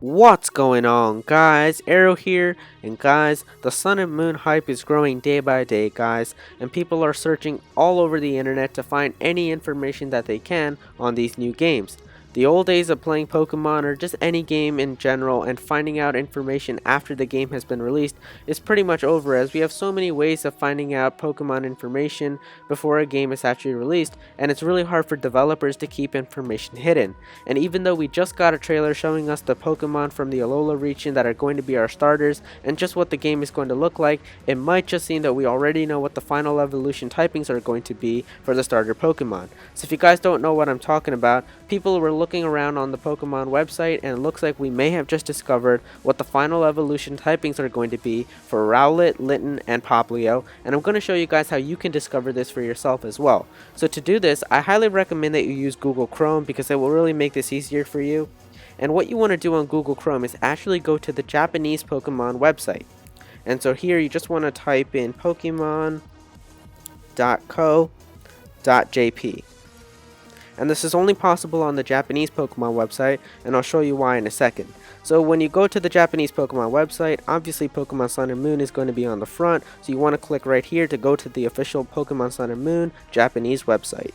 What's going on, guys? Aero here, and guys, the Sun and Moon hype is growing day by day, guys, and people are searching all over the internet to find any information that they can on these new games. The old days of playing Pokemon or just any game in general and finding out information after the game has been released is pretty much over, as we have so many ways of finding out Pokemon information before a game is actually released, and it's really hard for developers to keep information hidden. And even though we just got a trailer showing us the Pokemon from the Alola region that are going to be our starters and just what the game is going to look like, it might just seem that we already know what the final evolution typings are going to be for the starter Pokemon. So if you guys don't know what I'm talking about, people were looking around on the Pokemon website and it looks like we may have just discovered what the final evolution typings are going to be for Rowlet, Litten, and Popplio, and I'm going to show you guys how you can discover this for yourself as well. So to do this, I highly recommend that you use Google Chrome because it will really make this easier for you. And what you want to do on Google Chrome is actually go to the Japanese Pokemon website. And so here you just want to type in pokemon.co.jp. And this is only possible on the Japanese Pokemon website, and I'll show you why in a second. So when you go to the Japanese Pokemon website, obviously Pokemon Sun and Moon is going to be on the front, so you want to click right here to go to the official Pokemon Sun and Moon Japanese website.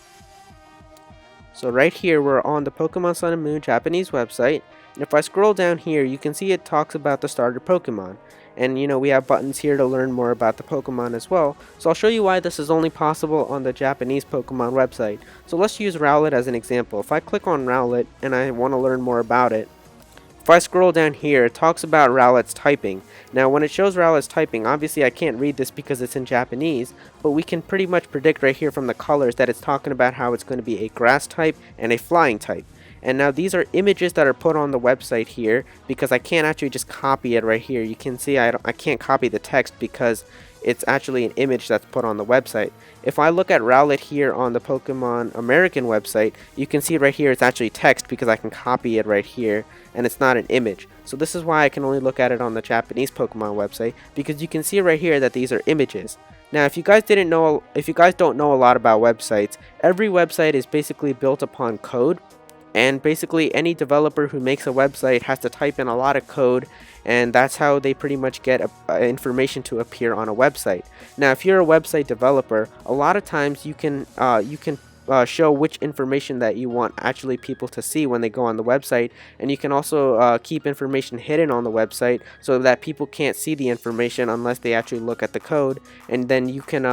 So right here we're on the Pokemon Sun and Moon Japanese website, and if I scroll down here you can see it talks about the starter Pokemon. And we have buttons here to learn more about the Pokemon as well. So I'll show you why this is only possible on the Japanese Pokemon website. So let's use Rowlet as an example. If I click on Rowlet and I want to learn more about it, if I scroll down here, it talks about Rowlet's typing. Now when it shows Rowlet's typing, obviously I can't read this because it's in Japanese, but we can pretty much predict right here from the colors that it's talking about how it's going to be a grass type and a flying type. And now these are images that are put on the website here because I can't actually just copy it right here. You can see I can't copy the text because it's actually an image that's put on the website. If I look at Rowlet here on the Pokemon American website, you can see right here it's actually text because I can copy it right here and it's not an image. So this is why I can only look at it on the Japanese Pokemon website, because you can see right here that these are images. Now if you guys don't know a lot about websites, every website is basically built upon code. And basically any developer who makes a website has to type in a lot of code, and that's how they pretty much get information to appear on a website. Now if you're a website developer, a lot of times you can show which information that you want actually people to see when they go on the website, and you can also keep information hidden on the website so that people can't see the information unless they actually look at the code, and then you can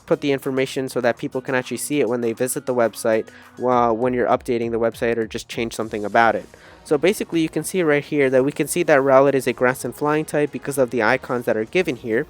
put the information so that people can actually see it when they visit the website when you're updating the website or just change something about it. So basically you can see right here that we can see that Rowlet is a grass and flying type because of the icons that are given here.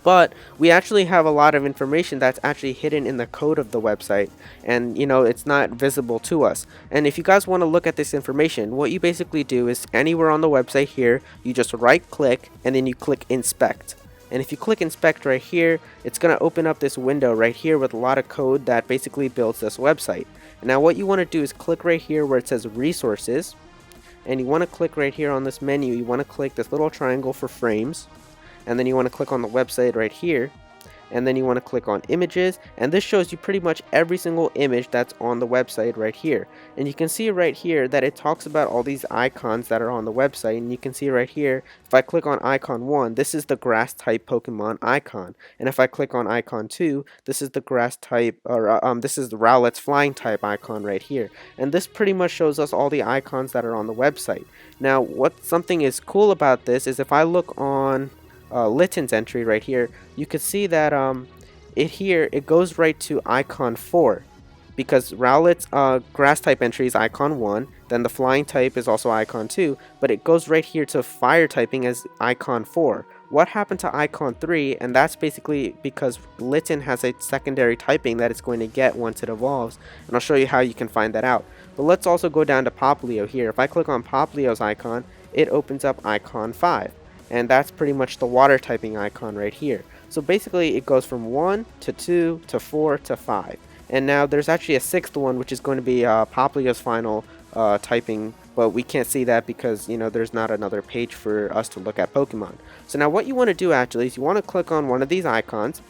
But we actually have a lot of information that's actually hidden in the code of the website, and it's not visible to us. And if you guys want to look at this information, what you basically do is anywhere on the website here, you just right click and then you click inspect. And if you click inspect right here, it's going to open up this window right here with a lot of code that basically builds this website. And now what you want to do is click right here where it says resources, and you want to click right here on this menu. You want to click this little triangle for frames, and then you want to click on the website right here, and then you want to click on images, and this shows you pretty much every single image that's on the website right here. And you can see right here that it talks about all these icons that are on the website, and you can see right here, if I click on icon 1, this is the grass type Pokemon icon, and if I click on icon 2, this is the grass type, or this is the Rowlet's flying type icon right here. And this pretty much shows us all the icons that are on the website. Now something is cool about this is if I look on Litten's entry right here, you can see that it goes right to icon 4, because Rowlet's grass type entry is icon 1, then the flying type is also icon 2, but it goes right here to fire typing as icon 4. What happened to icon 3? And that's basically because Litten has a secondary typing that it's going to get once it evolves, and I'll show you how you can find that out. But let's also go down to Popplio here. If I click on Popplio's icon, it opens up icon 5. And that's pretty much the water typing icon right here. So basically it goes from 1 to 2 to 4 to 5. And now there's actually a 6th one, which is going to be Popplio's final typing, but we can't see that because there's not another page for us to look at Pokemon. So now what you want to do actually is you want to click on one of these icons,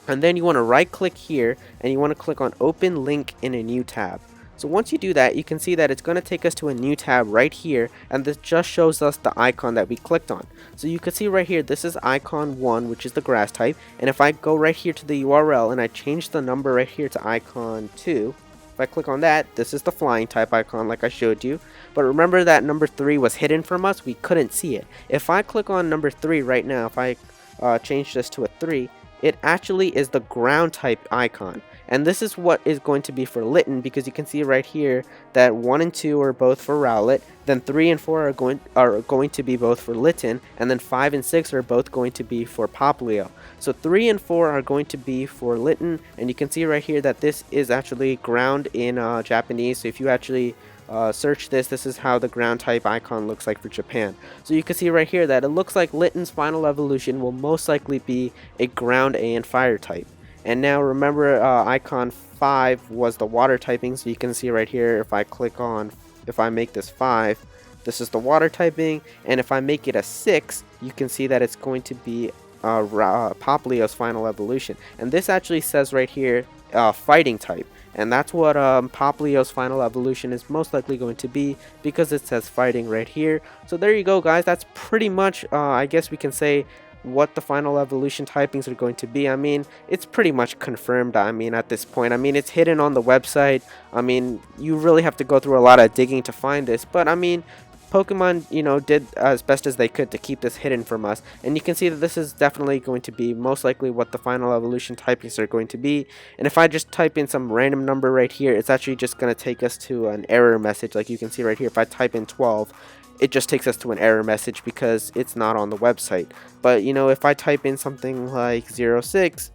and then you want to right click here and you want to click on open link in a new tab. So once you do that, you can see that it's going to take us to a new tab right here, and this just shows us the icon that we clicked on. So you can see right here, this is icon 1, which is the grass type, and if I go right here to the URL and I change the number right here to icon 2, if I click on that, this is the flying type icon like I showed you. But remember that number 3 was hidden from us, we couldn't see it. If I click on number 3 right now, if I change this to a 3, it actually is the ground type icon. And this is what is going to be for Litten, because you can see right here that 1 and 2 are both for Rowlet, then 3 and 4 are going to be both for Litten, and then 5 and 6 are both going to be for Popplio. So 3 and 4 are going to be for Litten, and you can see right here that this is actually ground in Japanese. So if you actually search this, this is how the ground type icon looks like for Japan. So you can see right here that it looks like Litten's final evolution will most likely be a ground and fire type. And now remember, icon 5 was the water typing, so you can see right here, if I click on, if I make this 5, this is the water typing, and if I make it a 6, you can see that it's going to be Popplio's final evolution. And this actually says right here, fighting type. And that's what Popplio's final evolution is most likely going to be, because it says fighting right here. So there you go, guys. That's pretty much, I guess we can say, what the final evolution typings are going to be. I mean, it's pretty much confirmed. I mean, at this point, I mean, it's hidden on the website. I mean, you really have to go through a lot of digging to find this, but I mean, Pokemon, you know, did as best as they could to keep this hidden from us, and you can see that this is definitely going to be most likely what the final evolution typings are going to be. And if I just type in some random number right here, it's actually just going to take us to an error message. Like you can see right here, if I type in 12, it just takes us to an error message because it's not on the website. But you know, if I type in something like 06,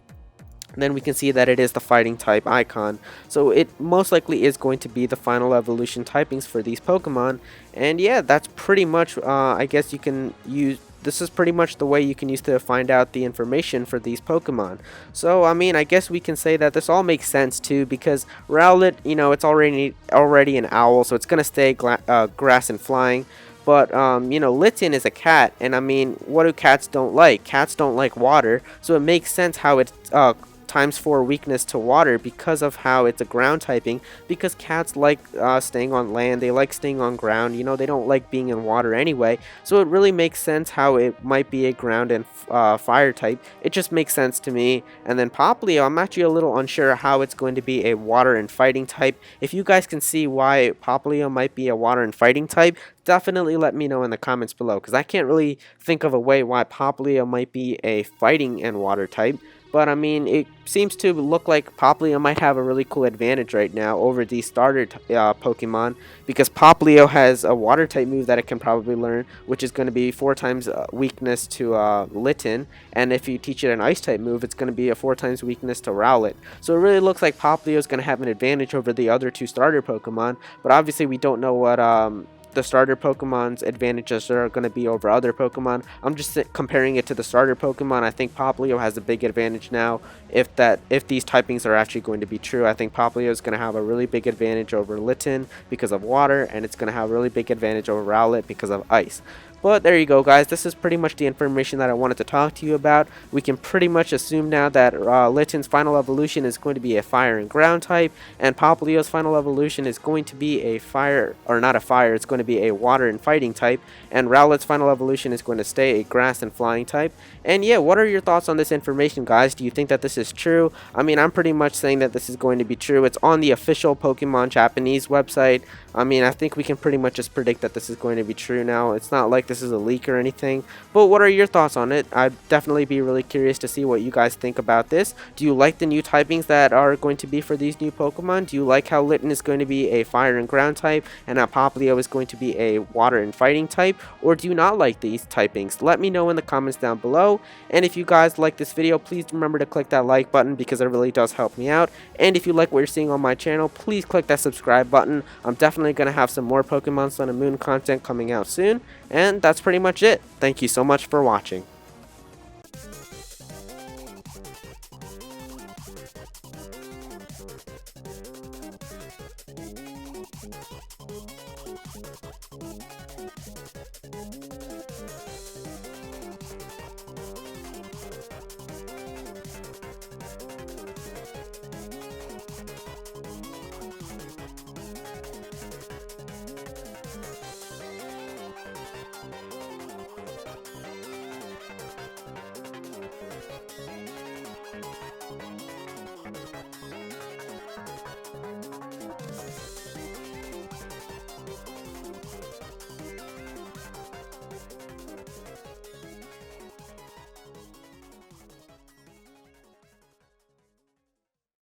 then we can see that it is the fighting type icon. So it most likely is going to be the final evolution typings for these Pokemon. And yeah, that's pretty much, I guess you can use, this is pretty much the way you can use to find out the information for these Pokemon. So I mean, I guess we can say that this all makes sense too, because Rowlet, you know, it's already an owl, so it's going to stay grass and flying. But, you know, Litten is a cat, and I mean, what do cats don't like? Cats don't like water, so it makes sense how it's times 4 weakness to water because of how it's a ground typing, because cats like staying on land, they like staying on ground, you know, they don't like being in water anyway. So it really makes sense how it might be a ground and fire type. It just makes sense to me. And then Popplio, I'm actually a little unsure how it's going to be a water and fighting type. If you guys can see why Popplio might be a water and fighting type, definitely let me know in the comments below, because I can't really think of a way why Popplio might be a fighting and water type. But I mean, it seems to look like Popplio might have a really cool advantage right now over the starter Pokemon, because Popplio has a water type move that it can probably learn, which is going to be 4 times weakness to Litten, and if you teach it an ice type move, it's going to be a 4 times weakness to Rowlet. So it really looks like Popplio is going to have an advantage over the other 2 starter Pokemon, but obviously we don't know what the starter Pokemon's advantages are going to be over other Pokemon. I'm just comparing it to the starter Pokemon. I think Popplio has a big advantage now. If these typings are actually going to be true, I think Popplio is going to have a really big advantage over Litten because of water, and it's going to have a really big advantage over Rowlet because of ice. But there you go, guys. This is pretty much the information that I wanted to talk to you about. We can pretty much assume now that Litten's final evolution is going to be a fire and ground type, and Popplio's final evolution is going to be a fire, or not a fire, it's going to be a water and fighting type, and Rowlet's final evolution is going to stay a grass and flying type. And yeah, what are your thoughts on this information, guys? Do you think that this is true? I mean, I'm pretty much saying that this is going to be true. It's on the official Pokemon Japanese website. I mean, I think we can pretty much just predict that this is going to be true now. It's not like this is a leak or anything, but what are your thoughts on it? I'd definitely be really curious to see what you guys think about this. Do you like the new typings that are going to be for these new Pokemon? Do you like how Litten is going to be a fire and ground type, and how Popplio is going to be a water and fighting type? Or do you not like these typings? Let me know in the comments down below. And if you guys like this video, please remember to click that like button, because it really does help me out. And if you like what you're seeing on my channel, please click that subscribe button. I'm definitely going to have some more Pokemon Sun and Moon content coming out soon. And that's pretty much it. Thank you so much for watching.